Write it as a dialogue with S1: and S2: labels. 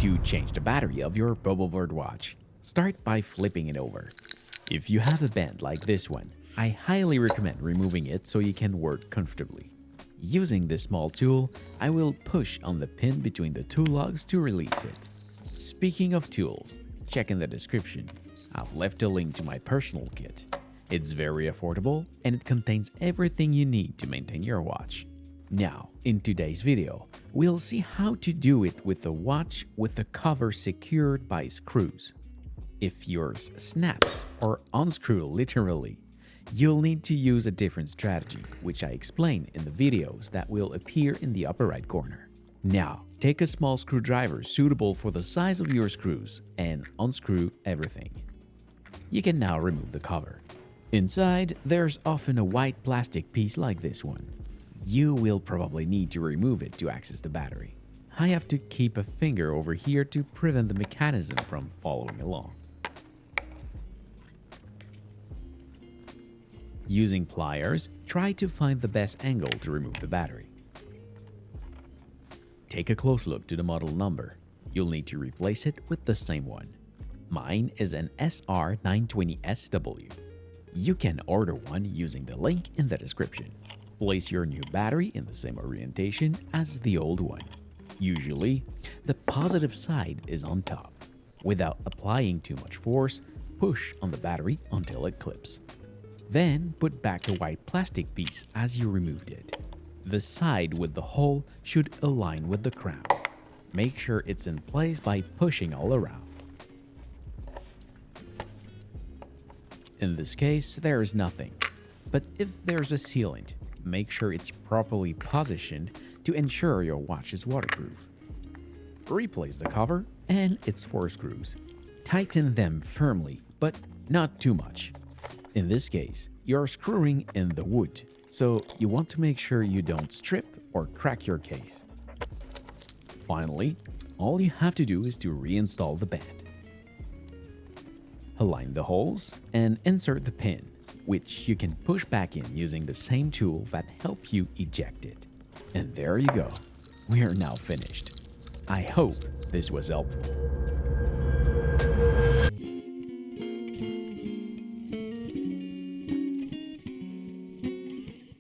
S1: To change the battery of your Bobo Bird watch, start by flipping it over. If you have a band like this one, I highly recommend removing it so you can work comfortably. Using this small tool, I will push on the pin between the two lugs to release it. Speaking of tools, check in the description. I've left a link to my personal kit. It's very affordable and it contains everything you need to maintain your watch. Now, in today's video, we'll see how to do it with a watch with the cover secured by screws. If yours snaps or unscrew literally, you'll need to use a different strategy, which I explain in the videos that will appear in the upper right corner. Now, take a small screwdriver suitable for the size of your screws and unscrew everything. You can now remove the cover. Inside, there's often a white plastic piece like this one. You will probably need to remove it to access the battery. I have to keep a finger over here to prevent the mechanism from following along. Using pliers, try to find the best angle to remove the battery. Take a close look to the model number. You'll need to replace it with the same one. Mine is an SR920SW. You can order one using the link in the description. Place your new battery in the same orientation as the old one. Usually, the positive side is on top. Without applying too much force, push on the battery until it clips. Then put back the white plastic piece as you removed it. The side with the hole should align with the crown. Make sure it's in place by pushing all around. In this case, there is nothing. But if there's a sealant, make sure it's properly positioned to ensure your watch is waterproof. Replace the cover and its 4 screws. Tighten them firmly, but not too much. In this case, you're screwing in the wood, so you want to make sure you don't strip or crack your case. Finally, all you have to do is to reinstall the band. Align the holes and insert the pin, which you can push back in using the same tool that helped you eject it. And there you go. We are now finished. I hope this was helpful.